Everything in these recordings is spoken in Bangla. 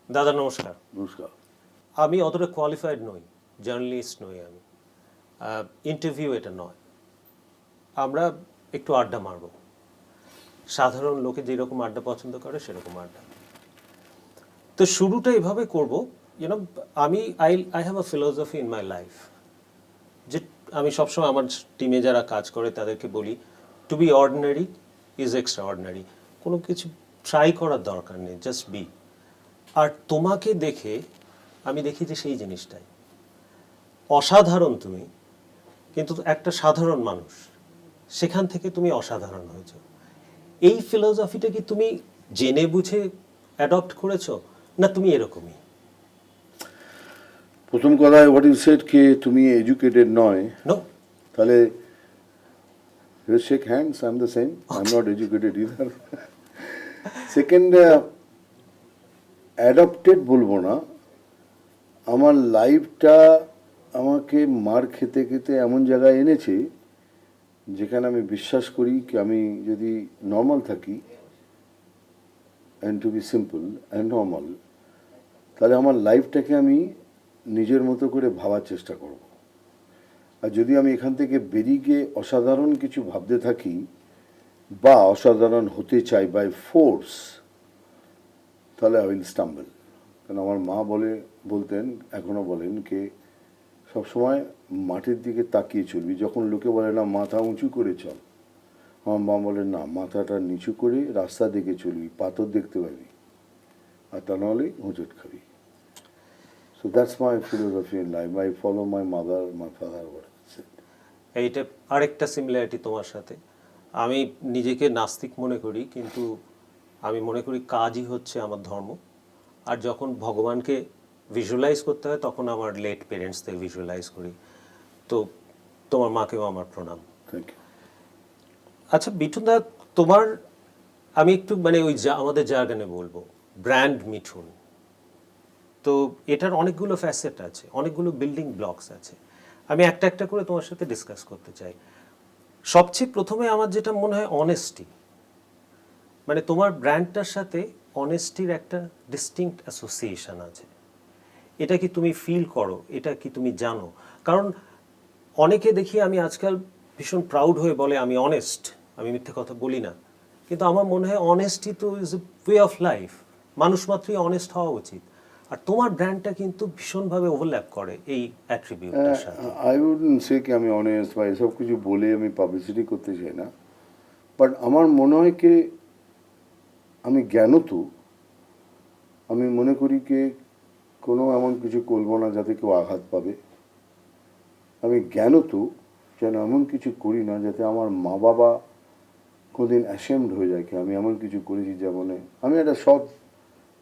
দাদা নমস্কার। নমস্কার। আমি অতটা কোয়ালিফাইড নই, জার্নালিস্ট নই আমি, ইন্টারভিউ এটা নয়। আমরা একটু আড্ডা মারব, সাধারণ লোকে যেরকম আড্ডা পছন্দ করে সেরকম আড্ডা। তো শুরুটা এভাবে করব, ইউনো, আমি I have a philosophy in my life, যে আমি সবসময় আমার টিমে যারা কাজ করে তাদেরকে বলি, to be ordinary is extraordinary. কোনো কিছু ট্রাই করার দরকার নেই, জাস্ট বি। আর তোমাকে দেখে আমি দেখি যে সেই জিনিসটাই অসাধারণ তুমি, কিন্তু একটা সাধারণ মানুষ, সেখান থেকে তুমি অসাধারণ হয়েছো। এই ফিলোসফিটা কি তুমি জেনে বুঝে অ্যাডপ্ট করেছো, না তুমি এরকমই? প্রথম কথায় হোয়াট ইউ সেড কে তুমি এডুকেটেড নয়, নো, তাহলে you shake hands, I am the same, I am not educated either. Second, adopted বলবো না, আমার লাইফটা আমাকে মার খেতে খেতে এমন জায়গায় এনেছে যেখানে আমি বিশ্বাস করি কি আমি যদি নর্মাল থাকি and to be simple and normal, তাহলে আমার লাইফটাকে আমি নিজের মতো করে ভাবার চেষ্টা করব। আর যদি আমি এখান থেকে বেরিয়ে গিয়ে অসাধারণ কিছু ভাবতে থাকি বা অসাধারণ হতে চাই বাই ফোর্স, তাহলে আই উইল স্টাম্বল। কারণ আমার মা বলতেন, এখনও বলেন কে সবসময় মাটির দিকে তাকিয়ে চলবি। যখন লোকে বলে না মাথা উঁচু করে চল, আমার মা বলেন না, মাথাটা নিচু করে রাস্তা দেখে চলবি, পাথর দেখতে পাবি, আর তা নাহলে হোঁচট খাবি। So that's my philosophy in life. I follow my mother, my father, what I said. এইটা আরেকটা সিমিলারিটি তোমার সাথে। আমি নিজেকে নাস্তিক মনে করি, কিন্তু আমি মনে করি কাজই হচ্ছে আমার ধর্ম। আর যখন ভগবানকে ভিজুয়ালাইজ করতে হয় তখন আমার লেট পেরেন্টসদের ভিজুয়ালাইজ করি। তো তোমার মাকেও আমার প্রণাম। Thank you. আচ্ছা মিঠুনদা, তোমার, আমি একটু মানে ওই আমাদের জার্গানে বলবো ব্র্যান্ড মিঠুন। তো এটার অনেকগুলো ফ্যাসেট আছে, অনেকগুলো বিল্ডিং ব্লকস আছে। আমি একটা একটা করে তোমার সাথে ডিসকাস করতে চাই। সবচেয়ে প্রথমে আমার যেটা মনে হয় অনেস্টি, মানে তোমার ব্র্যান্ডটার সাথে অনেস্টির একটা ডিস্টিংক্ট অ্যাসোসিয়েশন আছে। এটা কি তুমি ফিল করো? এটা কি তুমি জানো? কারণ অনেকে দেখি আমি আজকাল ভীষণ প্রাউড হয়ে বলে আমি অনেস্ট, আমি মিথ্যে কথা বলি না। কিন্তু আমার মনে হয় অনেস্টি তো is a way of life, মানুষ মাত্রই অনেস্ট হওয়া উচিত। আর তোমার ব্র্যান্ডটা কিন্তু ভীষণভাবে ওভারল্যাপ করে এই অ্যাট্রিবিউটটার সাথে। I wouldn't say কি আমি অনেস্ট বা এসব কিছু বলে আমি পাবলিসিটি করতে চাই না, বাট আমার মনে হয় কি আমি জ্ঞানত, আমি মনে করি কি কোনো এমন কিছু করবো না যাতে কেউ আঘাত পাবে। আমি জ্ঞানত যেন এমন কিছু করি না যাতে আমার মা বাবা কোনোদিন অ্যাশেমড হয়ে যায় কি আমি এমন কিছু করেছি। যেমন আমি একটা সৎ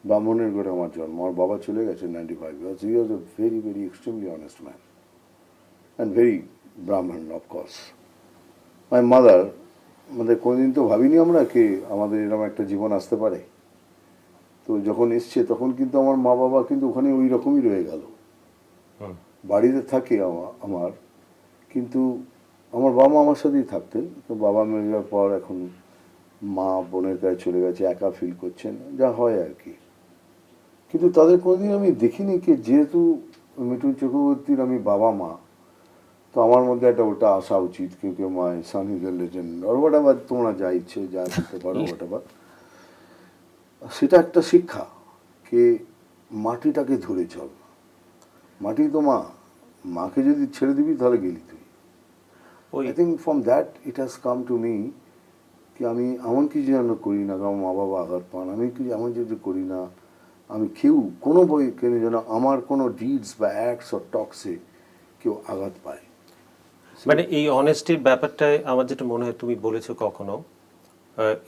ব্রাহ্মণের ঘরে আমার জন্ম, আমার বাবা চলে গেছে 95 years, he was a very very extremely honest man and very ব্রাহ্মণ অফকোর্স। মাই মাদার, আমাদের কোনোদিন তো ভাবিনি আমরা কি আমাদের এরকম একটা জীবন আসতে পারে। তো যখন এসছে তখন কিন্তু আমার মা বাবা কিন্তু ওখানে ওই রকমই রয়ে গেল, বাড়িতে থাকে আমার, কিন্তু আমার বাবা মা আমার সাথেই থাকতেন। তো বাবা মেরে যাওয়ার পর এখন মা বোনের কাছে চলে গেছে, একা ফিল করছেন, যা হয় আর কি। কিন্তু তাদের কোনোদিন আমি দেখিনি কি যেহেতু মিঠুন চক্রবর্তীর আমি বাবা মা, তো আমার মধ্যে একটা ওটা আসা উচিত কেউ কেউ মাই সান ইজ এ লেজেন্ড আর ওটা বা তোমরা যা ইচ্ছে যা দিতে পারো ওটা বা, সেটা একটা শিক্ষা কে মাটিটাকে ধরে চল। মাটি তো মা, মাকে যদি ছেড়ে দিবি তাহলে গেলি তুই। ওই I think from that it has come to me কি আমি এমন কিছু যেন করি না কারণ মা বাবা আঘাত পান, আমি কি এমন কিছু করি না আমি কেউ কোনো বই কেন যেন আমার কোনো ডিডস বা অ্যাক্টস ও টক্সে কেউ আঘাত পায়। মানে এই অনেস্টির ব্যাপারটায় আমার যেটা মনে হয় তুমি বলেছো কখনো,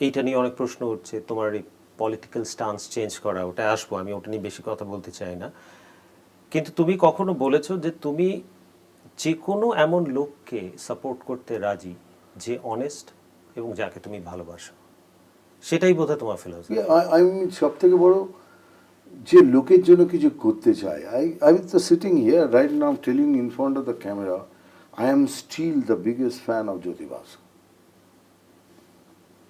এইটা নিয়ে অনেক প্রশ্ন উঠছে, তোমার এই পলিটিক্যাল স্টান্স চেঞ্জ করা, ওটা আসবো, আমি ওটা নিয়ে বেশি কথা বলতে চাই না। কিন্তু তুমি কখনো বলেছো যে তুমি যে কোনো এমন লোককে সাপোর্ট করতে রাজি যে অনেস্ট এবং যাকে তুমি ভালোবাসো, সেটাই বোধহয় তোমার ফিলোসফি। আমি সব থেকে বড় যে লোকের জন্য কিছু করতে চাই, আই তো sitting here right now telling in front of the camera, I am still the biggest fan of Jyoti Basu.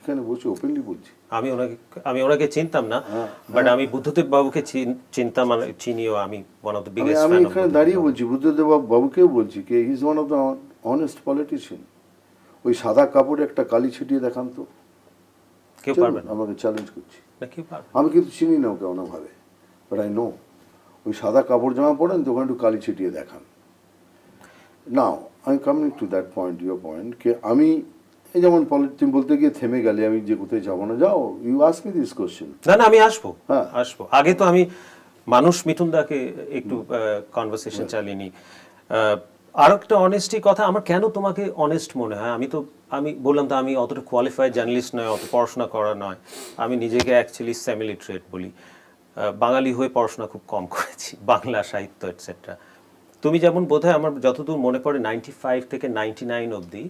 এখানে বসে ওপেনলি বলছি। আমি ওনাকে চিনতাম না, হ্যাঁ, বাট আমি বুদ্ধদেব বাবুকে চিনতাম, মানে চিনিও। আমি ওয়ান অফ দ্য আমি বিগেস্ট আমি ফ্যান অফ এখানে দাঁড়িয়ে বলছি, বুদ্ধদেব বাবুকেও বলছি কে he is one of the honest politician. ওই সাদা কাপড়ে একটা কালি ছিটিয়ে দেখান তো, কেউ চলুন, পারবে না, আমাকে চ্যালেঞ্জ করছি। না কেউ পারবে না। আমি কিন্তু চিনি না ওকে অন্যভাবে, বাট আই নো ওই সাদা কাপড় জামা পরেন তো ওখানে একটু কালি ছিটিয়ে দেখান। Now I coming to that point, your point, কে আমি এই যেমন তুমি বলতে গিয়ে থেমে গেলে, আমি যে কোথায় যাবো না, যাও you ask me this question. না না, আমি আসবো, হ্যাঁ। আসবো। আগে তো আমি মানুষ মিঠুনদাকে একটু কনভারসেশন চালিয়ে নিই। আর একটা অনেস্টি কথা, আমার কেন তোমাকে অনেস্ট মনে হয়, আমি বললাম তো আমি অতটা কোয়ালিফাইড জার্নালিস্ট নয়, অত পড়াশোনা করা নয়। আমি নিজেকে অ্যাকচুয়ালি সেমি লিটারেট বলি। বাঙালি হয়ে পড়াশোনা খুব কম করেছি, বাংলা সাহিত্য এটসেট্রা। তুমি যেমন বোধহয়, আমার যতদূর মনে পড়ে 95 থেকে 99 অবধি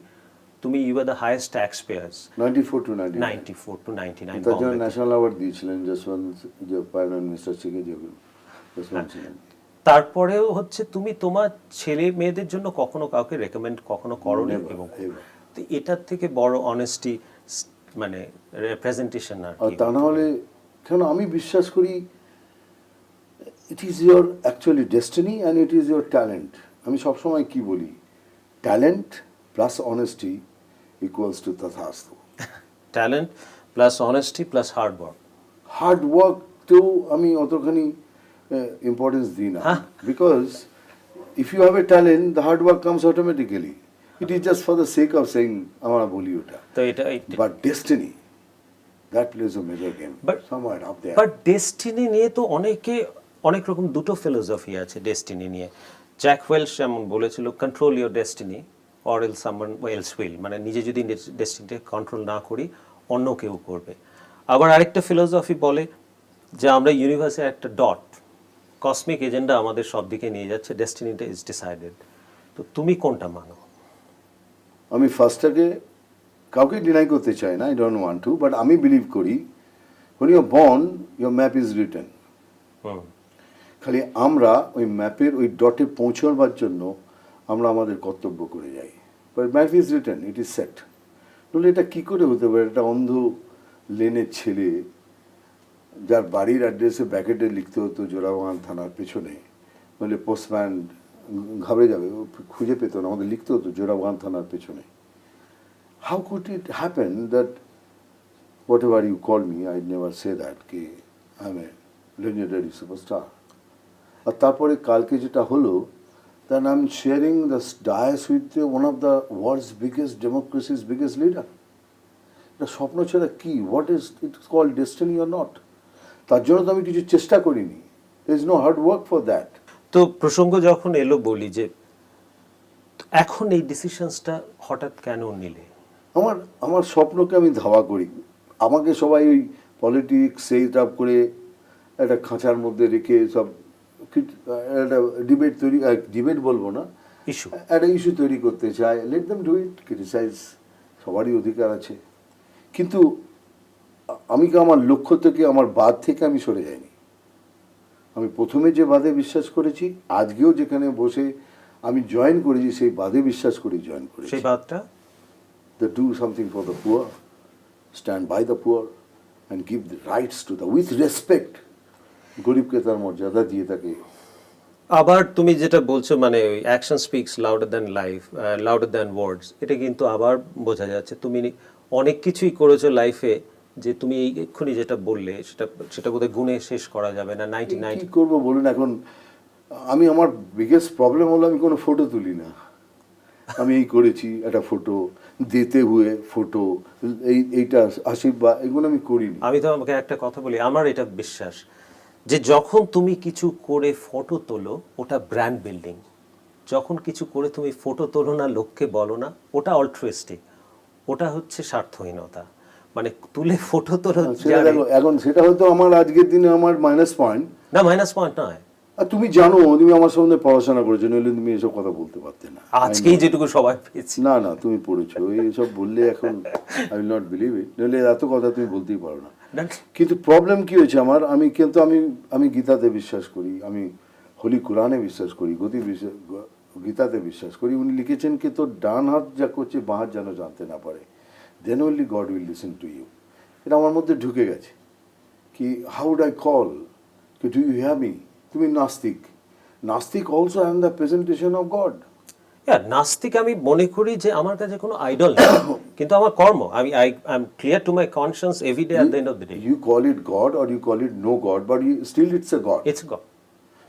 তুমি you are the highest tax payers. 94 to 99, 94 to 99 তার জন্য ন্যাশনাল অ্যাওয়ার্ড দিয়েছিলেন যশবন্ত, যে প্রাইম মিনিস্টার থেকে যশবন্ত ছিলেন। তারপরেও হচ্ছে তুমি তোমার ছেলে মেয়েদের জন্য কখনো কাউকে রেকমেন্ড কখনো করোনি, Never, এবং ever. তো এটার থেকে বড় অনেস্টি মানে রেপ্রেজেন্টেশন আর আর কি। তা না হলে, কেন আমি বিশ্বাস করি it is your actually destiny and it is your talent. আমি সবসময় কি বলি, talent plus honesty equals to তথাস্তু। Talent plus honesty plus hard work. Hard ওয়ার্ককেও আমি অতখানি ইম্পর্টেন্স দিই না, because if you have a talent the hard work comes automatically. It is just for the sake of saying, আমরা বলি ওটা। তো এটা but destiny, that plays a major game somewhere up there. But destiny নিয়ে তো অনেক রকম দুটো ফিলোসফি আছে ডেস্টিনি নিয়ে। জ্যাক ওয়েলস যেমন বলেছিল, control your destiny or else someone else will, মানে নিজে যদি ডেস্টিনিকে কন্ট্রোল না করি অন্য কেউ করবে। আবার আরেকটা ফিলোসফি বলে যে আমরা ইউনিভার্সের একটা ডট, কসমিক এজেন্ডা আমাদের সব দিকে নিয়ে যাচ্ছে, ডেস্টিনিটা ইজ ডিসাইডেড। তো তুমি কোনটা মানো? আমি ফার্স্টটাকে কাউকে ডিনাই করতে চাই না, I don't want to, but আমি বিলিভ করি when you are born your map is written. খালি আমরা ওই ম্যাপের ওই ডটে পৌঁছবার জন্য আমরা আমাদের কর্তব্য করে যাই, but map is written, it is set. তাহলে এটা কী করে হতে পারে? একটা অন্ধ লেনের ছেলে যার বাড়ির অ্যাড্রেসে ব্যাকেটে লিখতে হতো জোড়াবাগান থানার পেছনে, নইলে পোস্টম্যান ঘাবড়ে যাবে, ও খুঁজে পেত না, আমাদের লিখতে হতো জোড়াবাগান থানার পেছনে। How could it happen that whatever you call me, I never say that ki I'm a legendary superstar. আর তারপরে কালকে যেটা হলো, then I'm sharing the dais with one of the world's biggest democracy's biggest leader. এটা স্বপ্ন ছাড়া কি? What is it called destiny or not? তার জন্য তো আমি কিছু চেষ্টা করিনি. There is no hard work for that. তো প্রসঙ্গ যখন এলো বলি যে এখন এই ডিসিশনসটা হঠাৎ কেন নিলে? আমার স্বপ্নকে আমি ধাওয়া করি। আমাকে সবাই ওই পলিটিক্স সেট আপ করে একটা খাঁচার মধ্যে রেখে সব একটা ডিবেট বলবো না, ইস্যু, একটা ইস্যু তৈরি করতে চায়। Let them do it, criticize, সবারই অধিকার আছে। কিন্তু আমি কি আমার লক্ষ্য থেকে, আমার বাদ থেকে আমি সরে যাইনি। আমি প্রথমে যে বাদে বিশ্বাস করেছি, আজকেও যেখানে বসে আমি জয়েন করেছি সেই বাদে বিশ্বাস করি জয়েন করেছি। সেই বাদটা The do something for the poor, stand by the poor and give the rights to the, with respect, গরিবকে তার মর্যাদা দিয়ে তাকে। আবার তুমি যেটা বলছো, মানে ওই action speaks louder than life, louder than ওয়ার্ডস, এটা কিন্তু আবার বোঝা যাচ্ছে তুমি অনেক কিছুই করেছো লাইফে, যে তুমি এক্ষুনি যেটা বললে সেটা বোধহয় গুণে শেষ করা যাবে না। 99 কি করবো বলুন? এখন আমি, আমার বিগেস্ট প্রবলেম হলো আমি কোনো ফটো তুলি না। আমি এই করেছি একটা ফটো, দিতে হুয়ে ফটো, এইটা আশীর্বাদ, এগুলো আমি করিনি। আমি তো আমাকে একটা কথা বলি, আমার এটা বিশ্বাস যে যখন তুমি কিছু করে ফটো তোলো ওটা ব্র্যান্ড বিল্ডিং, যখন কিছু করে তুমি ফটো তোলো না, লোককে বলো না, ওটা অল্ট্রুইস্টিক, ওটা হচ্ছে স্বার্থহীনতা। মানে তুলে ফটো তোলো, এখন সেটা হয়তো আমার আজকের দিনে আমার মাইনাস পয়েন্ট না, মাইনাস পয়েন্ট নয়। আর তুমি জানো, তুমি আমার সঙ্গে পড়াশোনা করেছো, নইলে তুমি এসব কথা বলতে পারতে না। আজকেই যেটুকু সবাই পেয়েছি। না না, তুমি পড়েছো, এইসব বললে এখন I will not believe it, নইলে এত কথা তুমি বলতেই পারো না। কিন্তু প্রবলেম কি হয়েছে আমার, আমি গীতাতে বিশ্বাস করি, আমি হোলি কোরআনে বিশ্বাস করি, গীতাতে বিশ্বাস করি। উনি লিখেছেন কি, তোর ডান হাত যা করছে বাঁ হাত যেন জানতে না পারে। then only God will listen to you. এটা আমার মধ্যে ঢুকে গেছে কি হাউ উড আই কল কি ডু ইউ হিয়ার মি তুমি নাস্তিক নাস্তিক also I am the presentation of god নাস্তিক আমি মনে করি যে আমার কাছে কোনো আইডল নেই, কিন্তু আমার কর্ম আমি I am clear to my conscience every day at the end of the day. You call it God or you call it no God but you still it's a God. It's God.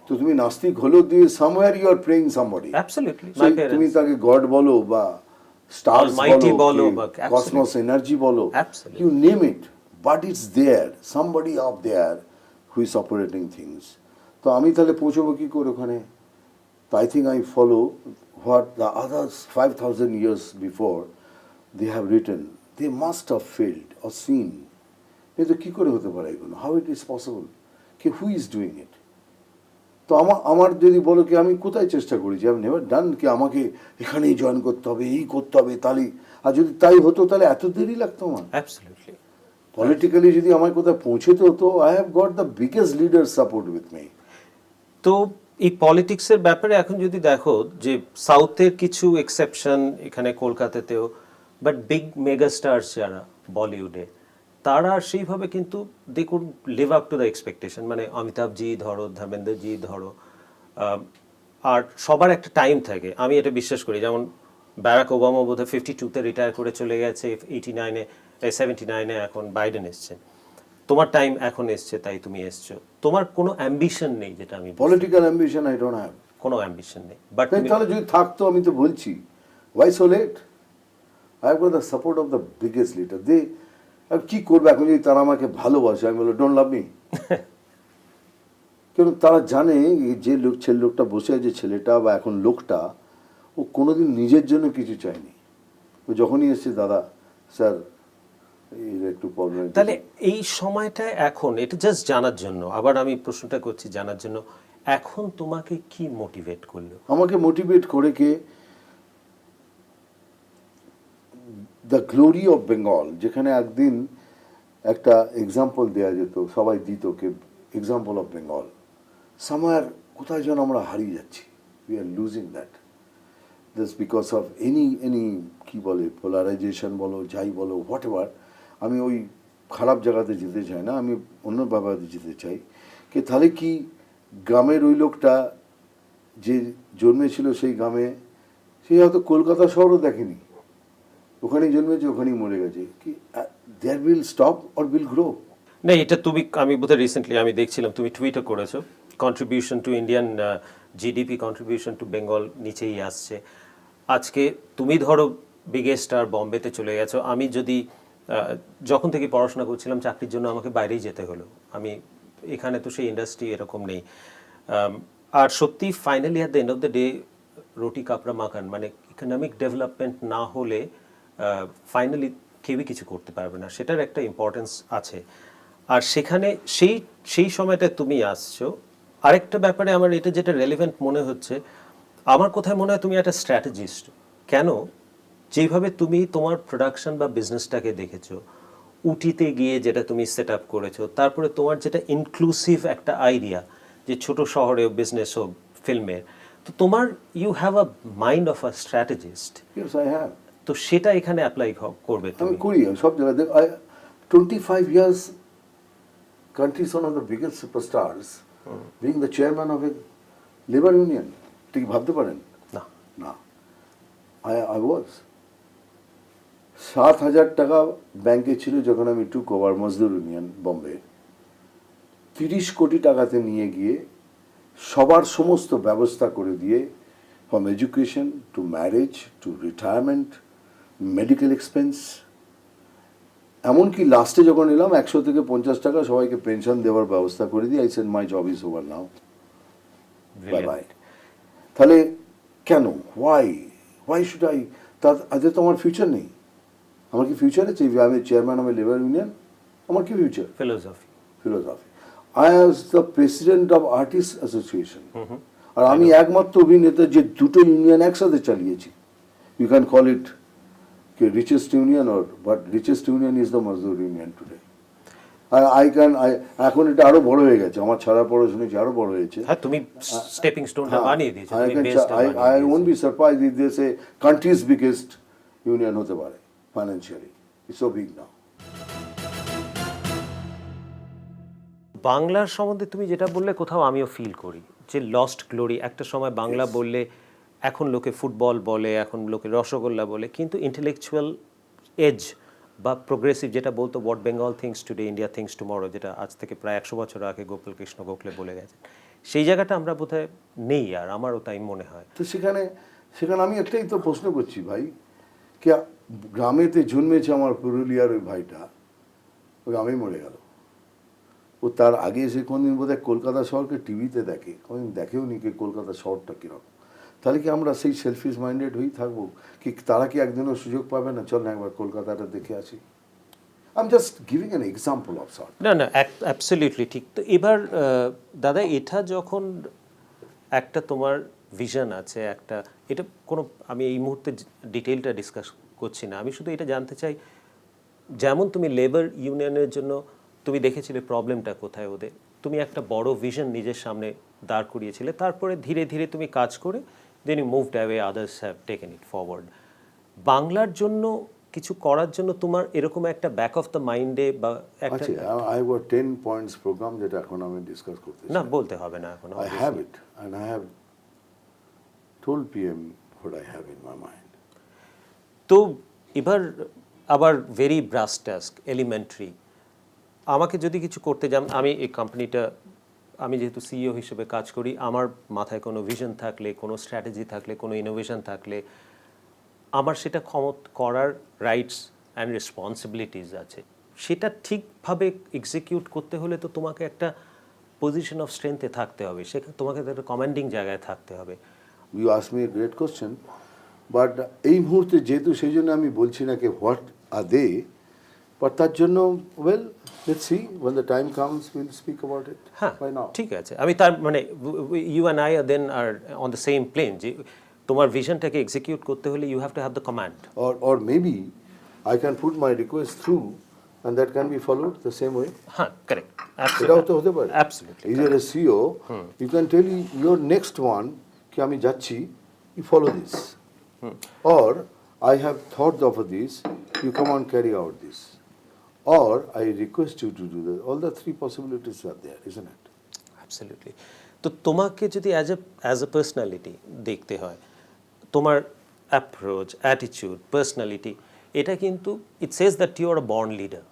তো তুমি নাস্তিক হলেও দিয়ে somewhere you are praying somebody. Absolutely my তুমি প্যারেন্টস। তাকে গড বলো বা স্টার্স Almighty বলো বলো, বা কসমস এনার্জি বলো, Absolutely. You name it, but it's there, somebody up there who is operating things. তো আমি তাহলে পৌঁছবো কি করে ওখানে? তো I think I follow what the others 5,000 years before they have written. They must have failed or seen. কিন্তু কি করে হতে পারে এগুলো? How it is possible? কি হু ইজ ডুইং ইট? তো আমার যদি বলো কি আমি কোথায় চেষ্টা করেছি, আমি নেভার ডান কি আমাকে এখানেই জয়েন করতে হবে, এই করতে হবে, তাহলে আর যদি তাই হতো তাহলে এত দেরি লাগতো আমার? অ্যাবসলিউটলি। পলিটিক্যালি যদি আমার কোথায় পৌঁছতে হতো, I have got the biggest leader support with me. তো এই পলিটিক্সের ব্যাপারে এখন যদি দেখো যে সাউথের কিছু এক্সেপশন এখানে কলকাতাতেও, বাট বিগ মেগাস্টার্স যারা বলিউডে তারা সেইভাবে কিন্তু they could live up to the expectation. মানে অমিতাভজি ধরো, ধর্মেন্দ্রজি ধরো, আর সবার একটা টাইম থাকে, আমি এটা বিশ্বাস করি। যেমন ব্যারাক ওবামা বোধহয় 52-তে রিটায়ার করে চলে গেছে, 79-এ এখন বাইডেন এসছেন। তোমার টাইম এখন এসছে, তাই তুমি এসছো। তোমার কোনো অ্যাম্বিশন নেই, যেটা আমি political ambition I don't have. কোনো অ্যাম্বিশন নেই, বাট তাহলে যদি থাকতো, আমি তো বলছি why so late? I have got the support of the biggest leader. They are কি করবে এখন যদি তারা আমাকে ভালোবাসে? আমি বলবো ডোন্ট লাভ মি। কেন তারা জানে যে লোকটা বসে আছে, ছেলেটা বা এখন লোকটা, ও কোনোদিন নিজের জন্য কিছু চায়নি। ও যখনই এসছে, দাদা স্যার এর একটু প্রবলেম। তাহলে এই সময়টা এখন এটা জাস্ট জানার জন্য, আবার আমি প্রশ্নটা করছি জানার জন্য, এখন তোমাকে কি মোটিভেট করলো? আমাকে মোটিভেট করে কে দ্য গ্লোরি অফ বেঙ্গল, যেখানে একদিন একটা এক্সাম্পল দেওয়া যেত, সবাই দিত কে এক্সাম্পল অফ বেঙ্গল, সামহার কোথায় যেন আমরা হারিয়ে যাচ্ছি। We are losing that just because of any কি বলে পোলারাইজেশন বলো, যাই বলো, হোয়াট এভার। আমি ওই খারাপ জায়গাতে যেতে চাই না, আমি অন্য ব্যাপারে যেতে চাই। কে তাহলে কি গ্রামের ওই লোকটা যে জন্মেছিল সেই গ্রামে, সে হয়তো কলকাতা শহরও দেখেনি, ওখানেই জন্মেছে, ওখানেই মরে গেছে, কি there will stop or will grow? না, এটা তুমি, আমি বোধহয় রিসেন্টলি আমি দেখছিলাম তুমি টুইটও করেছো, contribution to Indian GDP, contribution to Bengal নিচেই আসছে। আজকে তুমি ধরো বিগেস্ট আর বম্বেতে চলে গেছো, আমি যদি যখন থেকে পড়াশোনা করছিলাম চাকরির জন্য আমাকে বাইরেই যেতে হলো, আমি এখানে তো সেই ইন্ডাস্ট্রি এরকম নেই। আর সত্যি finally at the end of the day রুটি কাপড়া মাকান, মানে ইকোনমিক ডেভেলপমেন্ট না হলে ফাইনালি কেউই কিছু করতে পারবে না, সেটার একটা ইম্পর্টেন্স আছে। আর সেখানে সেই সময়টা তুমি আসছো। আরেকটা ব্যাপারে আমার এটা যেটা রেলেভেন্ট মনে হচ্ছে, আমার কোথায় মনে হয় তুমি একটা স্ট্র্যাটেজিস্ট। কেন? যেভাবে তুমি তোমার প্রোডাকশন বা বিজনেসটাকে দেখেছো, উটিতে গিয়ে যেটা তুমি সেট আপ করেছো, তারপরে তোমার যেটা ইনক্লুসিভ একটা আইডিয়া, যে ছোট শহরেও বিজনেস হোক, ফিল্মের, তো তোমার you have a mind of a strategist. Yes I have. তো সেটা এখানে অ্যাপ্লাই করবে আমি তুমি। করি সব জায়গায়। 25 years country is one of the biggest superstars, being the chairman of a labor union, ঠিক ভাবতে পারেন? না, না, I was 7,000 টাকা ব্যাংকে ছিল যখন আমি টুক ওভার মজদুর ইউনিয়ন বম্বে। 30 কোটি টাকাতে নিয়ে গিয়ে সবার সমস্ত ব্যবস্থা করে দিয়ে, from education to marriage to retirement, medical expense, এমনকি লাস্টে যখন এলাম 100 থেকে 50 টাকা সবাইকে পেনশন দেওয়ার ব্যবস্থা করে দিই। I said my job is over now, bye bye. তাহলে কেন? Why should I? তাদের তো আমার ফিউচার নেই। আমার কি ফিউচার আছে? আমি চেয়ারম্যান অফ লেবার ইউনিয়ন, আমার কি future? Philosophy. I was the president of artist association, আর আমি একমাত্র অভিনেতা যে দুটো ইউনিয়ন একসাথে চালিয়েছি। You can call it richest union, but richest union is the Mazdoor union today. এখন এটা আরো বড় হয়ে গেছে, আমার ছাড়া পড়ে শুনেছি আরো বড় হয়েছে। হ্যাঁ, তুমি স্টেপিং স্টোনটা বানিয়ে দিয়েছো, তুমি বেসটা I বানিয়ে won't be surprised if they say country's biggest union হতে পারে financially. It's so big now. বাংলার সম্বন্ধে তুমি যেটা বললে কোথাও আমিও ফিল করি যে লস্ট গ্লোরি। একটা সময় বাংলা বললে এখন লোকে ফুটবল বলে, এখন লোকে রসগোল্লা বলে, কিন্তু ইন্টেলেকচুয়াল এজ বা প্রোগ্রেসিভ যেটা বলতো what Bengal things today India things tomorrow, যেটা আজ থেকে প্রায় 100 বছর আগে গোপাল কৃষ্ণ গোখলে বলে গেছেন, সেই জায়গাটা আমরা বোধহয় নেই, আর আমারও তাই মনে হয়। তো সেখানে আমি একটাই তো প্রশ্ন করছি ভাই, কে গ্রামেতে জন্মেছে আমার পুরুলিয়ার ওই ভাইটা, ওই গ্রামেই মরে গেল। ও তার আগে এসে কোনদিন বোধহয় কলকাতা শহরকে টিভিতে দেখে, কোনদিন দেখেও নি কি কলকাতা শহরটা কীরকম। তাহলে কি আমরা সেই সেলফিশ মাইন্ডেড হয়েই থাকবো? কি তারা কি একদিনও সুযোগ পাবে না, চল না একবার কলকাতাটা দেখে আসি? I am just giving an example of sort. না না, অ্যাবসলিউটলি ঠিক। তো এবার দাদা, এটা যখন একটা তোমার ভিশন আছে, একটা, এটা কোনো, আমি এই মুহূর্তে ডিটেলটা ডিসকাস করছি না, আমি শুধু এটা জানতে চাই, যেমন তুমি লেবার ইউনিয়নের জন্য তুমি দেখেছিলে প্রবলেমটা কোথায় ওদের, তুমি একটা বড় ভিশন নিজের সামনে দাঁড় করিয়েছিলে, তারপরে ধীরে ধীরে তুমি কাজ করে then you moved away, others have taken it forward. বাংলার জন্য কিছু করার জন্য তোমার এরকম একটা ব্যাক অফ দ্য মাইন্ডে বা একটা, আচ্ছা, আই গট 10 পয়েন্টস প্রোগ্রাম যেটা এখন আমি ডিসকাস করতে না বলতে হবে না এখন, I have it, and I have told PM what I have in my mind. তো এবার আবার ভেরি ব্রাস টাস্ক, এলিমেন্টারি, আমাকে যদি কিছু করতে যান, আমি এই কোম্পানিটা, আমি যেহেতু সিইও হিসেবে কাজ করি, আমার মাথায় কোনো ভিশন থাকলে, কোনো স্ট্র্যাটেজি থাকলে, কোনো ইনোভেশন থাকলে, আমার সেটা করার রাইটস অ্যান্ড রেসপন্সিবিলিটিস আছে। সেটা ঠিকভাবে এক্সিকিউট করতে হলে তো তোমাকে একটা পজিশন অফ স্ট্রেংথে থাকতে হবে, সেখানে তোমাকে একটা কমান্ডিং জায়গায় থাকতে হবে। You asked me a great question, but এই মুহূর্তে যেহেতু সেই জন্য আমি বলছি না কি হোয়াট আর দে, বাট তার জন্য well let's see when the time comes we'll speak about it. হ্যাঁ, Why not? ঠিক আছে। আমি তার মানে you and I then are on the same plane, যে তোমার ভিশনটাকে এক্সিকিউট করতে হলে you have to have the command. Or maybe I can put my request through and that can be followed the same way. হ্যাঁ, কারেক্ট, এটাও তো হতে পারে। Absolutely. If you're a CEO, you can tell your next one কি আমি যাচ্ছি, you follow this. Or I have thought of this, you come and carry out this. Or I request you to do that. All the three possibilities are there, isn't it? Absolutely. তো তোমাকে যদি অ্যাজ এ পার্সোনালিটি দেখতে হয়, তোমার অ্যাপ্রোচ, অ্যাটিটিউড, পার্সোনালিটি, এটা কিন্তু it says that you are a born leader.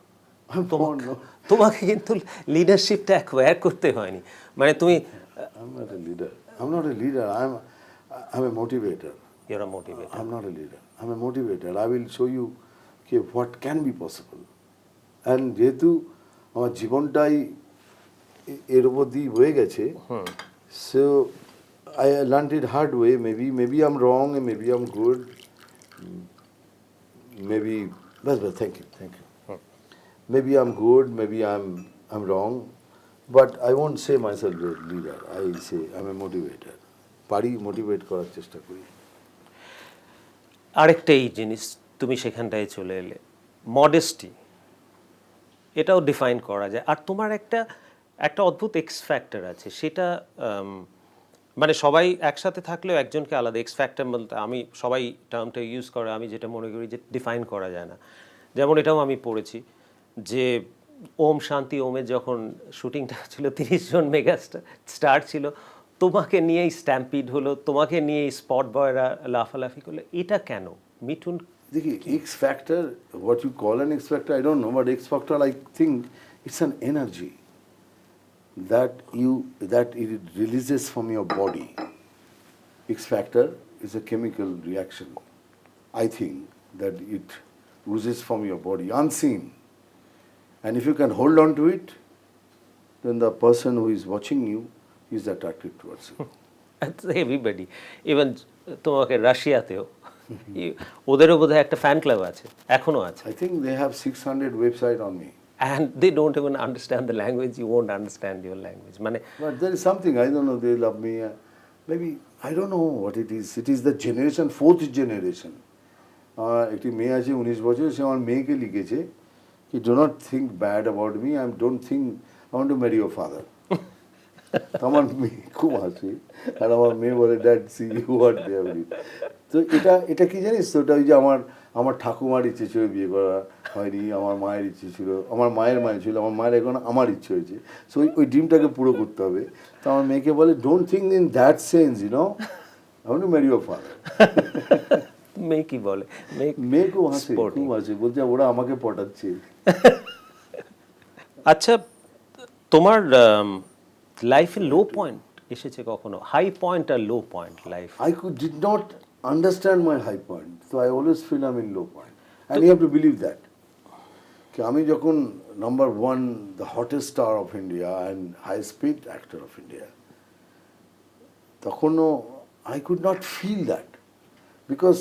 তোমাকে কিন্তু লিডারশিপটা অ্যাকোয়ার করতে হয়নি, মানে তুমি, I'm not a leader. I'm not a leader. I'm a motivator. You are a motivator. I'm not a leader. I'm a motivator. I will show you what can be possible. And যেহেতু আমার জীবনটাই এর উপর দিয়ে বয়ে গেছে, so I learned it hard way. Maybe I'm wrong and maybe I'm good. Maybe, but thank you. Maybe I'm good, maybe I'm wrong, but I won't say myself a leader. I say I'm a motivator. পারি মোটিভেট করার চেষ্টা করি। আরেকটা এই জিনিস, তুমি সেখানটায় চলে এলে, মডেস্টি, এটাও ডিফাইন করা যায়। আর তোমার একটা অদ্ভুত এক্স ফ্যাক্টর আছে, সেটা মানে সবাই একসাথে থাকলেও একজনকে আলাদা এক্স ফ্যাক্টর বলতে, আমি সবাই টার্মটা ইউজ করে, আমি যেটা মনে করি যে ডিফাইন করা যায় না। যেমন এটাও আমি পড়েছি যে ওম শান্তি ওমের যখন শুটিংটা ছিল, 30 জন মেগা স্টার ছিল, তোমাকে নিয়েই স্ট্যাম্পিড হলো, তোমাকে নিয়েই স্পট বয়রা লাফালাফি করলো, এটা কেন? মিঠুন, দেখি X factor, what you call an X factor, I don't know, but X factor I think it's an energy that it releases from your body. X factor is a chemical reaction, I think, that it oozes from your body, unseen. And if you can hold on to it, then the person who is watching you is attracted towards you. Everybody, even তোমাকে রাশিয়াতেও ওদেরও বোধহয় একটা ফ্যান ক্লাব আছে, এখনো আছে। I think they have 600 website on me. And they don't even understand the language, you won't understand your language. মানে, But there is something, I don't know, they love me. Maybe, I don't know what it is. It is the generation, fourth generation. একটি মেয়ে আছে 19 বছর, সে আমার মেয়েকে লিখেছে কি do not think bad about me, I don't think I want to marry your father. আমার মেয়ে খুব হাসি, আর আমার মেয়ে বলে dad see what they have read. তো এটা কি জানিস তো, ওটা ওই যে আমার ঠাকুমার ইচ্ছে ছিল বিয়ে করা, হয়নি। আমার মায়ের ইচ্ছে ছিল, আমার মায়ের ছিল, আমার মায়ের এখন আমার ইচ্ছে হয়েছে। সো ওই ড্রিমটাকে পুরো করতে হবে। তো আমার মেয়েকে বলে, don't think in that sense, I want to marry your father. মেয়ে কি বলে? মেয়ে খুব হাসে, sporting. খুব হাসে, বলছে ওরা আমাকে পটাচ্ছে। আচ্ছা, তোমার লাইফে লো পয়েন্ট এসেছে কখনো? হাই পয়েন্ট আর low point life? I did not understand my high point, so I always feel I'm in low point, and you have to believe that. कि আমি যখন number one, the hottest star of India and high speed actor of India, তখনও I could not feel that, because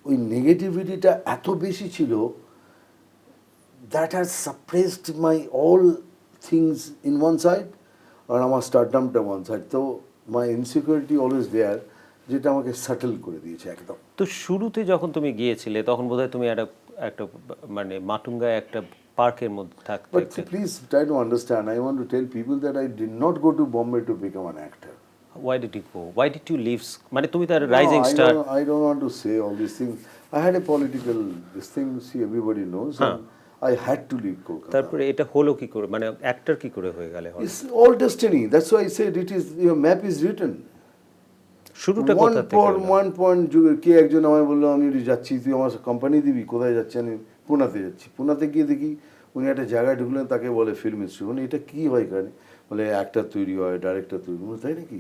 ওই নেগেটিভিটিটা এত বেশি ছিল, that has suppressed my all things in one side, আর আমার স্টারডামটা ওয়ান সাইড। তো মাই ইনসিকিউরিটি অলওয়েজ দেয়ার, যেটা আমাকে সেটেল করে দিয়েছে একদম। তো শুরুতে যখন তুমি গিয়েছিলে তখন বোধহয় তুমি একটা মানে মাটুঙ্গায় একটা পার্কের মধ্যে থাকতে। But please try to understand, I want to tell people that I did not go to Bombay to become an actor. Why did you go? Why did you leave? মানে তুমি তো rising star. I don't want to say all these things. I had a political this thing, see, everybody knows, and I had to leave Kolkata. তারপরে এটা হলো কি করে, মানে অ্যাক্টর কি করে হয়ে গেলে? It's all destiny. That's why I said it is, your map is written. শুরুটা কোথা থেকে হলো? ওয়ান পয়েন্ট কে একজন আমায় বললো, আমি যাচ্ছি, তুই আমার কোম্পানি দিবি? কোথায় যাচ্ছি? আমি পুনাতে যাচ্ছি। পুনাতে গিয়ে দেখি উনি একটা জায়গায় ঢুকলেন, তাকে বলে ফিল্ম ইনস্টিটিউট। মানে এটা কী হয় এখানে? বলে অ্যাক্টর তৈরি হয়, ডাইরেক্টর তৈরি হয়। তাই নাকি?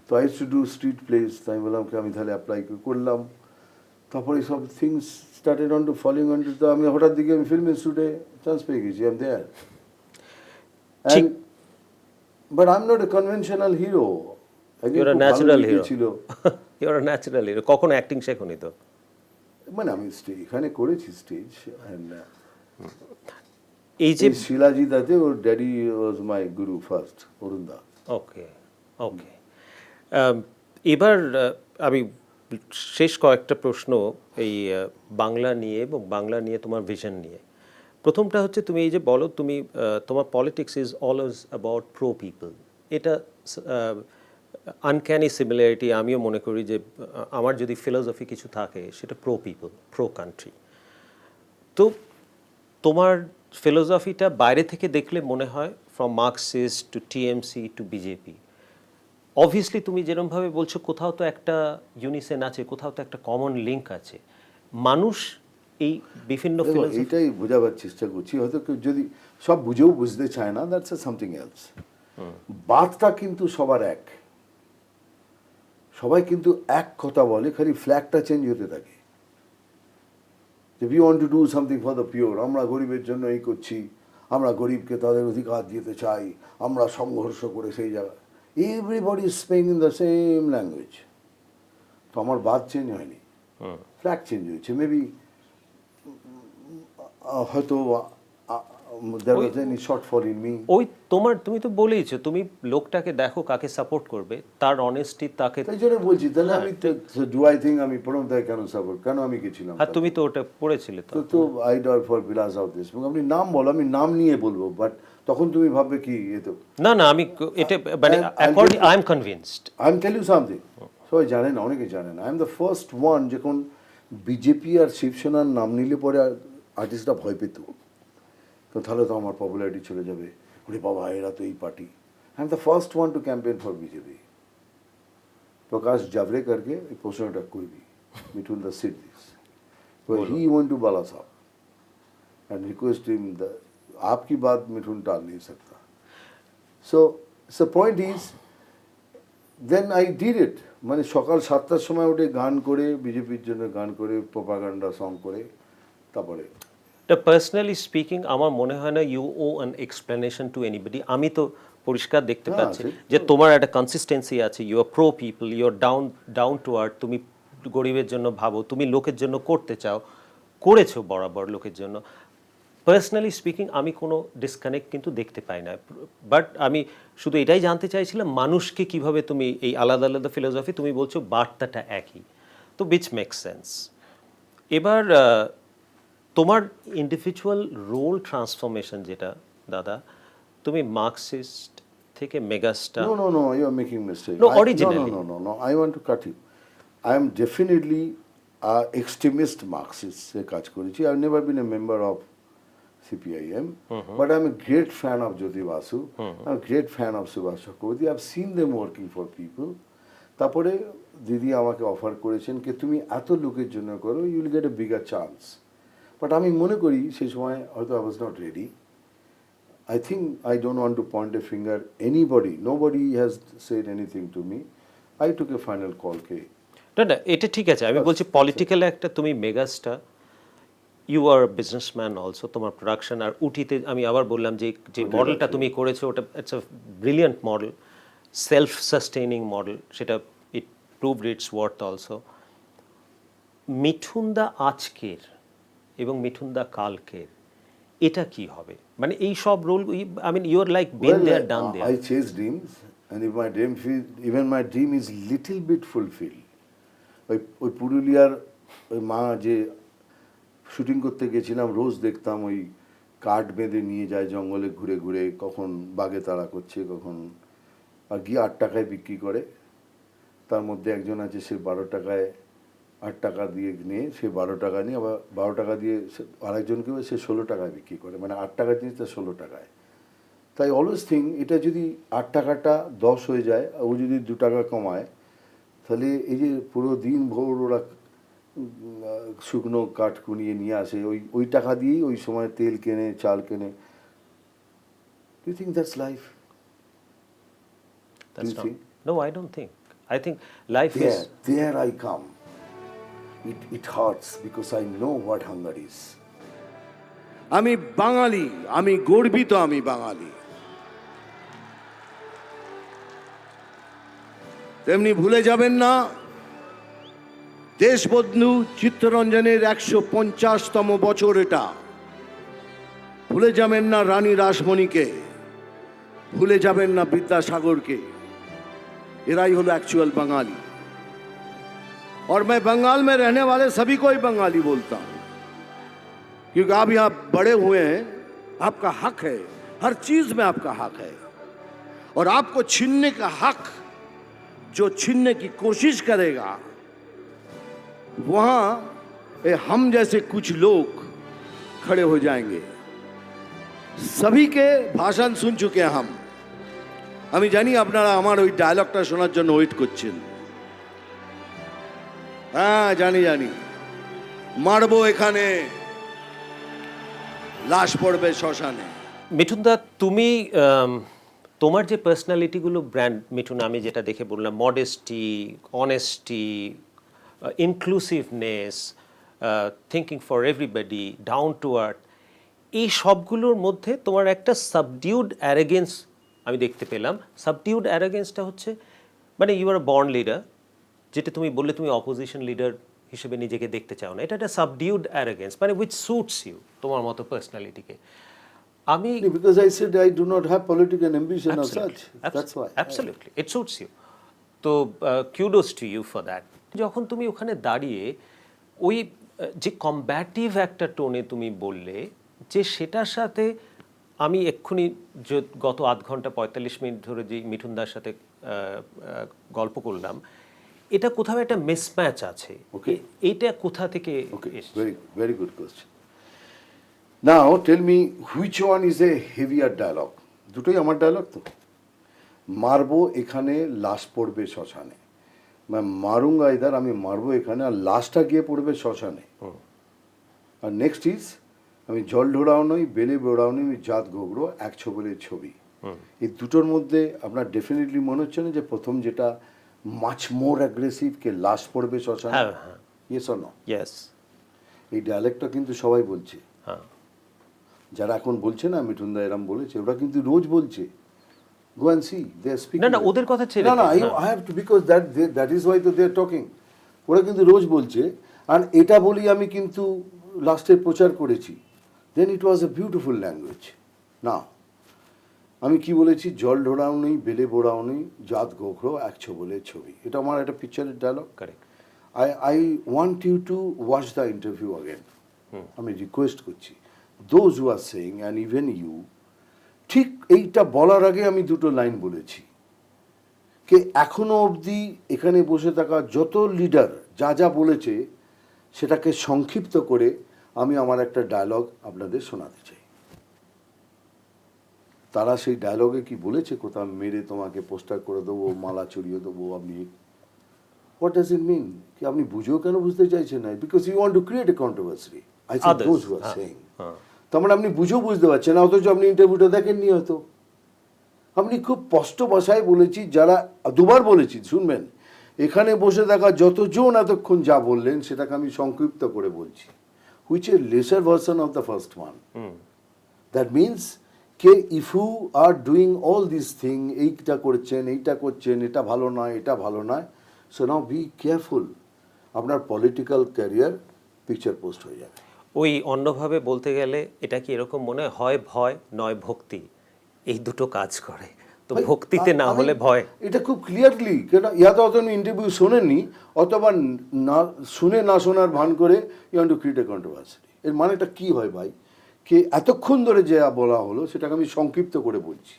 তো I to do street plays. তাই বললাম কি আমি তাহলে অ্যাপ্লাই করলাম। তারপরে সব things started on to falling on to, তো আমি হঠাৎ দিকে আমি ফিল্ম ইনস্টিটিউটে চান্স পেয়ে গেছি। I am there. ঠিক। But I am not a conventional hero. You're a natural hero. ছিল। You're a natural hero. কখনো অ্যাক্টিং শেখনি তো? মানে আমি এখানে করেছি স্টেজ, এই যে শিলাজি দাতে, ওর ড্যাডি ওয়াজ মাই গুরু ফার্স্ট, অরুণদা। ওকে ওকে, এবার আমি শেষ কয়েকটা প্রশ্ন এই বাংলা নিয়ে এবং বাংলা নিয়ে তোমার ভিশন নিয়ে। প্রথমটা হচ্ছে, তুমি এই যে বলো তুমি তোমার politics is always about pro people, এটা আনক্যানি সিমিলারিটি। আমিও মনে করি যে আমার যদি ফিলোসফি কিছু থাকে সেটা প্রো পিপল, প্রো কান্ট্রি। তো তোমার ফিলোসফিটা বাইরে থেকে দেখলে মনে হয় from Marxist to TMC to BJP, obviously তুমি যেরকমভাবে বলছো কোথাও তো একটা ইউনিসেন আছে, কোথাও তো একটা কমন লিঙ্ক আছে। মানুষ এই বিভিন্ন এইটাই বোঝাবার চেষ্টা করছি। হয়তো কেউ যদি সব বুঝেও বুঝতে চায় না, দ্যাটস সামথিং এলস। বাতটা কিন্তু সবার এক, সবাই কিন্তু এক কথা বলে, খালি ফ্ল্যাগটা চেঞ্জ হতে থাকে। যে we want to do something for the pure, আমরা গরিবের জন্য এই করছি, আমরা গরিবকে তাদের অধিকার দিতে চাই, আমরা সংঘর্ষ করে সেই জায়গায়। Everybody is speaking in the same language. তো আমার বাদ চেঞ্জ হয়নি, ফ্ল্যাগ চেঞ্জ হয়েছে। মেবি হয়তো there was any shortfall in me. ওই তুমি তো বলেইছো তুমি লোকটাকে দেখো কাকে সাপোর্ট করবে, তার অনেস্টি তাকে। তাই জন্য বলছি, তাহলে আমি ডু আই থিঙ্ক আমি প্রথম থেকে কেন সাপোর্ট, কেন আমি গেছিলাম? আর তুমি তো ওটা পড়েছিলে তো। তো আই ডর ফর বিলাস অফ দিস। আপনি নাম বলো, আমি নাম নিয়ে বলবো, বাট তখন তুমি ভাববে কি এ তো না না, আমি এটা মানে according I am convinced. I am tell you something, সবাই জানে না, অনেকে জানে না। I am the first one, যখন বিজেপি আর শিবসেনার নাম নিলে পরে আর্টিস্টরা ভয় পেত, তো তাহলে তো আমার পপুলারিটি চলে যাবে, ওরে বাবা এরা তো এই party. I am the first one to campaign for BJP. Prakash জাভড়েকরকে এই প্রশ্নটা করবি, Mithun da said this, he went to Bala Saheb and request him that आपकी बात मिठुन टाल नहीं सकता. So the point is, then I did it. মানে সকাল 7টার সময় উঠে গান করে, বিজেপির জন্য গান করে, প্রোপাগান্ডা সং করে, তারপরে পার্সোনালি স্পিকিং আমার মনে হয় না you owe an explanation to anybody. আমি তো পরিষ্কার দেখতে পাচ্ছি যে তোমার একটা কনসিস্টেন্সি আছে, you are pro people, you are down to earth, তুমি গরিবের জন্য ভাবো, তুমি লোকের জন্য করতে চাও, করেছো বরাবর লোকের জন্য। পার্সোনালি স্পিকিং আমি কোনো ডিসকানেক্ট কিন্তু দেখতে পাই না, বাট আমি শুধু এটাই জানতে চাইছিলাম মানুষকে কিভাবে তুমি এই আলাদা আলাদা ফিলোসফি, তুমি বলছো বার্তাটা একই, তো বিচ মেক্স সেন্স। এবার তোমার ইন্ডিভিজুয়াল রোল ট্রান্সফরমেশন যেটা দাদা, তুমি মার্কসিস্ট থেকে megastar. No, you are making mistake. No, originally. No, I want to cut you. I am definitely extremist মার্কসিস্টে কাজ করেছি। I never been a member of CPIM, but I'm a great fan of Jyoti Basu. I'm a great fan of Subhash Chakraborty. I've seen them working for people. তারপরে দিদি আমাকে অফার করেছেন কি তুমি এত লোকের জন্য করো, you will get a bigger chance. But আমি মনে করি সেই সময় হয়তো I was not ready. I think I don't want to point a finger anybody. Nobody has said anything to me. I took a final call কে না না, এটা ঠিক আছে, আমি বলছি পলিটিক্যাল একটা তুমি megastar, you are businessman also, তোমার প্রোডাকশন আর উটিতে আমি আবার বললাম যে যে মডেলটা তুমি করেছো ওটা it's a brilliant model, self sustaining model, সেটা it proved it's worth also. মিঠুনদা আজকের এবং মিঠুনদা কালকের এটা কি হবে, মানে এই সব role, I mean you are like been there done there. I chase dreams, and if my dream even my dream is little bit fulfilled. ওই পুরুলিয়ার ওই মা যে শুটিং করতে গেছিলাম, রোজ দেখতাম ওই কাঠ বেঁধে নিয়ে যায় জঙ্গলে ঘুরে ঘুরে, কখন বাঘে তাড়া করছে, কখন আর গিয়ে 8 টাকায় বিক্রি করে। তার মধ্যে একজন আছে সে 12 টাকায় 8 টাকা দিয়ে নিয়ে, সে 12 টাকা নিয়ে আবার 12 টাকা দিয়ে আরেকজনকে সে 16 টাকায় বিক্রি করে, মানে 8 টাকা জিনিস তার 16 টাকায়। তাই অলওয়েজ থিঙ্ক এটা যদি 8 টাকাটা 10 হয়ে যায়, ও যদি 2 টাকা কমায়, তাহলে এই যে পুরো দিন ভোর ওরা শুকনো কাঠ কুনিয়ে নিয়ে আসে, ওই টাকা দিয়েই ওই সময় তেল কেনে, চাল কেনে। Do you think that's life? That's not, no, I don't think. I think life is. There I come. It hurts because I know what hunger is. আমি বাঙালি, আমি গর্বিত, আমি বাঙালি। তেমনি ভুলে যাবেন না দেশবন্ধু চিত্তরঞ্জনের 150তম বছর এটা। ভুলে যাবেন না রানী রাসমণিকে, ভুলে যাবেন না বিদ্যাসাগরকে। এরাই হলো एक्चुअल बंगाली। और मैं बंगाल में रहने वाले सभी को ही बंगाली बोलता हूँ, क्योंकि आप यहाँ बड़े हुए हैं, आपका हक है, हर चीज में आपका हक है। और आपको छीनने का हक जो छीनने की कोशिश करेगा, वहां हम जैसे कुछ लोग खड़े हो जाएंगे। सभी के भाषण सुन चुके हैं हम। আমি জানি আপনারা আমার ওই ডায়লগটা শোনার জন্য ওয়েট করছেন। হ্যাঁ জানি জানি, মারবো এখানে, লাশ পড়বে শ্মশানে। মিঠুনদা তুমি তোমার যে পার্সোনালিটিগুলো ব্র্যান্ড, মিঠুন আমি যেটা দেখে বললাম, modesty, honesty, inclusiveness, thinking for everybody, down to আর্থ, এই সবগুলোর মধ্যে তোমার একটা সাবডিউড অ্যারোগেন্স আমি দেখতে পেলাম। সাবডিউড অ্যারোগেন্সটা হচ্ছে মানে ইউ আর বর্ন লিডার, যেটা তুমি বললে তুমি অপোজিশন লিডার হিসেবে নিজেকে দেখতে চাও না, এটা একটা সাবডিউড অ্যারোগেন্স, মানে উইচ সুটস ইউ, তোমার মতো পার্সোনালিটিকে। আমি Because I said I do not have political ambition as such. That's why. Absolutely, it suits you. তো kudos to you for that. যখন তুমি ওখানে দাঁড়িয়ে ওই যে কম্ব্যাটিভ একটা টোনে তুমি বললে, যে সেটার সাথে আমি এক্ষুনি গত আধ ঘন্টা 45 মিনিট ধরে যে মিঠুনদার সাথে গল্প করলাম, এটা কোথাও একটা মিসম্যাচ আছে। এইটা কোথা থেকে এসেছে? Very good question. Now tell me which one is a heavier dialogue? দুটোই আমার ডায়লগ তো। মারবো এখানে, লাশ পড়বে শ্মশানে। মারুঙ্গা ইধার, আমি মারবো এখানে আর লাশটা গিয়ে পড়বে শ্মশানে। আর নেক্সট ইজ আমি জল ঢোড়াও নই, বেলে বেড়াও নই, আমি জাত গোবরো, এক ছবলের ছবি। এই দুটোর মধ্যে আপনার ডেফিনেটলি মনে হচ্ছে না যে প্রথম যেটা মাচ মোর অ্যাগ্রেসিভ, কে লাশ পড়বে শ্মশানে? Yes or no? ইয়েস। এই ডায়ালেক্টটা কিন্তু সবাই বলছে। হ্যাঁ, যারা এখন বলছে না মিঠুনদা এরম বলেছে, ওরা কিন্তু রোজ বলছে। Go and see, they are speaking. না না, ওদের কথা ছেড়ে না, I have to, because that is why they are talking. ওরা কিন্তু রোজ বলছে, আর এটা বলি আমি কিন্তু লাস্টে প্রচার করেছি। Then it was a beautiful language. Now, আমি কি বলেছি? জল ঢোড়াও নেই, বেলে বোড়াও নেই, জাত গোখরো, এক ছবলের ছবি। এটা আমার একটা পিকচারের dialogue. Correct. I want you to watch the interview again. আমি রিকোয়েস্ট করছি, those who are saying, and even you, ঠিক এইটা বলার আগে আমি দুটো লাইন বলেছি, কে এখনো অবধি এখানে বসে থাকা যত লিডার যা যা বলেছে, সেটাকে সংক্ষিপ্ত করে আমি আমার একটা ডায়লগ আপনাদের শোনাতে চাই। তারা সেই ডায়লগে কি বলেছে, কোথাও মেরে তোমাকে পোস্টার করে দেবো, মালা চড়িয়ে দেবো, আপনি হোয়াট ডাজ ইট মিন? কি আপনি বুঝেও কেন বুঝতে চাইছেন না? Because you want to create a controversy. I say Others, those who are হ্যাঁ, সেইং। হ্যাঁ। তার মানে আপনি বুঝেও বুঝতে পারছেন না, অথচ আপনি ইন্টারভিউটা দেখেননি হয়তো। আপনি খুব স্পষ্ট ভাষায় বলেছি, যারা দুবার বলেছি, শুনবেন, এখানে বসে থাকা যতজন এতক্ষণ যা বললেন সেটাকে আমি সংক্ষিপ্ত করে বলছি, which a lesser version of the first one. That means কে if you are doing all this thing, এইটা করছেন, এইটা করছেন, এটা ভালো নয়, এটা ভালো নয়, সো নাও বি কেয়ারফুল, আপনার পলিটিক্যাল ক্যারিয়ার পিকচার পোস্ট হয়ে যাবে। ওই অন্যভাবে বলতে গেলে এটা কি এরকম মনে হয় ভয় নয় ভক্তি, এই দুটো কাজ করে, তো ভাই, ভক্তিতে না আমি- হলে ভয়। এটা খুব ক্লিয়ারলি, কেন ইয়া তো অত ইন্টারভিউ শোনেননি, অথবা না শুনে না শোনার ভান করে you want to create a controversy. এর মানেটা কি হয় ভাই? কে এতক্ষণ ধরে যে বলা হলো সেটাকে আমি সংক্ষিপ্ত করে বলছি।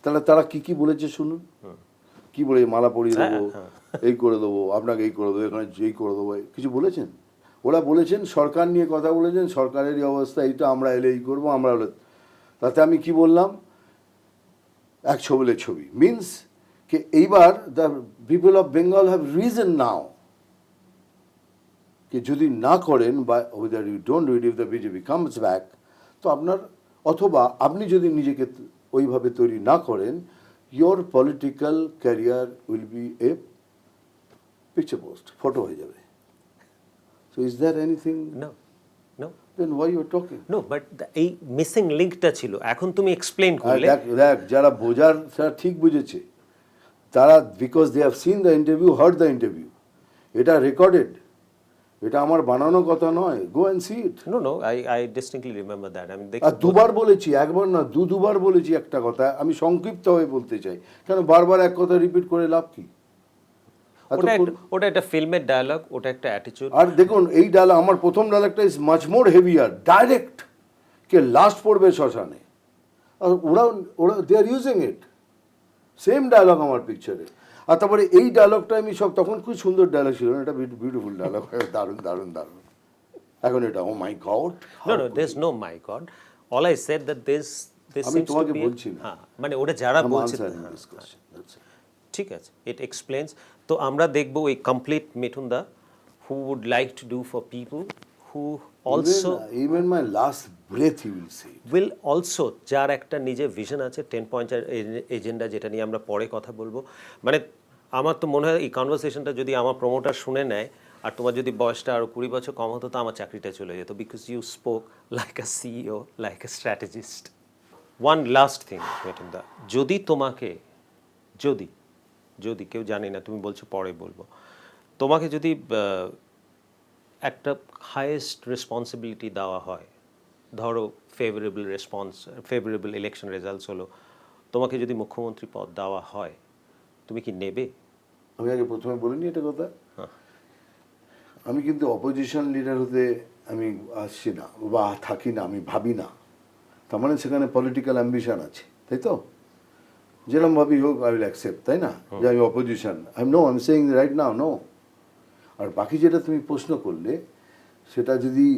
তাহলে তারা কি কি বলেছে শুনুন। কি বলে, মালা পরিয়ে দেবো, এই করে দেবো, আপনাকে এই করে দেবো, এখানে এই করে দেবো, কিছু বলেছেন? ওরা বলেছেন সরকার নিয়ে কথা বলেছেন, সরকারের এই অবস্থা, এইটা আমরা এলে এই করবো, আমরা হলে। তাতে আমি কি বললাম, এক ছবিলে ছবি মিনস কে এইবার the people of Bengal have reason now, কে যদি না করেন বা whether you don't do it, if the BJP comes back, তো আপনার, অথবা আপনি যদি নিজেকে ওইভাবে তৈরি না করেন, your political career will be a picture post, photo হয়ে যাবে। So is there anything, no no then why you are talking? No, but এই মিসিং লিঙ্কটা ছিল, এখন তুমি এক্সপ্লেইন করলে। দেখ, যারা বোঝার তারা ঠিক বুঝেছে, তারা because they have seen the interview, heard the interview, এটা রেকর্ডেড, এটা আমার বানানো কথা নয়, go and see it. No no, I distinctly remember that. আমি দেখি আর দুবার বলেছি, একবার না দুবার বলেছি একটা কথা, আমি সংক্ষিপ্ত হয়ে বলতে চাই, কেন বারবার এক কথা রিপিট করে লাভ কি? ওটা একটা ফিল্মের ডায়ালগ, ওটা একটা অ্যাটিটিউড। আর দেখুন, এই ডায়লগ, আমার প্রথম ডায়লগটা is much more heavier, direct, কে লাস্ট পড়বে শ্মশানে, আর ওরা ওরা they are using it, same dialogue আমার পিকচারে। আর তারপরে এই ডায়লগটা আমি সব, তখন খুব সুন্দর ডায়লগ ছিল না, এটা বিউটিফুল ডায়লগ, দারুণ দারুণ দারুণ। এখন এটা ও মাই god, No, no, there's no my God. All I said that this আমি seems to তোমাকে be বলছি না। হ্যাঁ, মানে ওটা যারা বলছে, ঠিক আছে, ইট এক্সপ্লেন্স। তো আমরা দেখবো ওই complete Mithun da, who would like to do for people, who also even my last breath you will see. Will also, যার একটা নিজের ভিশন আছে, 10 পয়েন্টের এজেন্ডা, যেটা নিয়ে আমরা পরে কথা বলবো। মানে আমার তো মনে হয় এই কনভারসেশনটা যদি আমার প্রমোটার শুনে নেয়, আর তোমার যদি বয়সটা আরও 20 বছর কম হতো, তো আমার চাকরিটা চলে যেত, because you spoke like a CEO, like a strategist. One last thing Mithun da, যদি তোমাকে, যদি কেউ জানি না, তুমি বলছো পরে বলবো, তোমাকে যদি একটা হাইয়েস্ট রেসপন্সিবিলিটি দেওয়া হয়, ধরো ফেভারেবল ইলেকশন রেজাল্টস হলো, তোমাকে যদি মুখ্যমন্ত্রী পদ দেওয়া হয়, তুমি কি নেবে? আমি আগে প্রথমে বলিনি এটা কথা, আমি কিন্তু অপোজিশন লিডার হতে আমি আসছি না বা থাকি না, আমি ভাবি না, তার মানে সেখানে পলিটিক্যাল অ্যাম্বিশন আছে, তাই তো? যেরকম ভাবি হোক, আই উইল অ্যাকসেপ্ট, তাই না, যে আমি opposition, I am saying right now no. আর বাকি যেটা তুমি প্রশ্ন করলে, সেটা যদি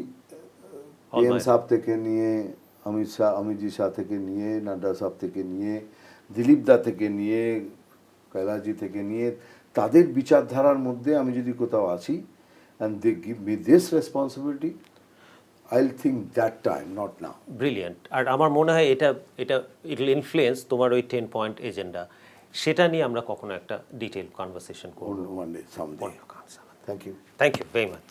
পিএম সাহেব থেকে নিয়ে, অমিত শাহ থেকে নিয়ে, নাড্ডা সাহেব থেকে নিয়ে, দিলীপ দা থেকে নিয়ে, কৈলাসজি থেকে নিয়ে, তাদের বিচারধারার মধ্যে আমি যদি কোথাও আছি, and they give me this responsibility, I'll think that time, not now. Brilliant. আর আমার মনে হয় এটা ইট উইল ইনফ্লুয়েন্স তোমার ওই 10 পয়েন্ট এজেন্ডা, সেটা নিয়ে আমরা কখনো একটা ডিটেল কনভারসেশন করবো। One day, someday. Thank you. Thank you very much.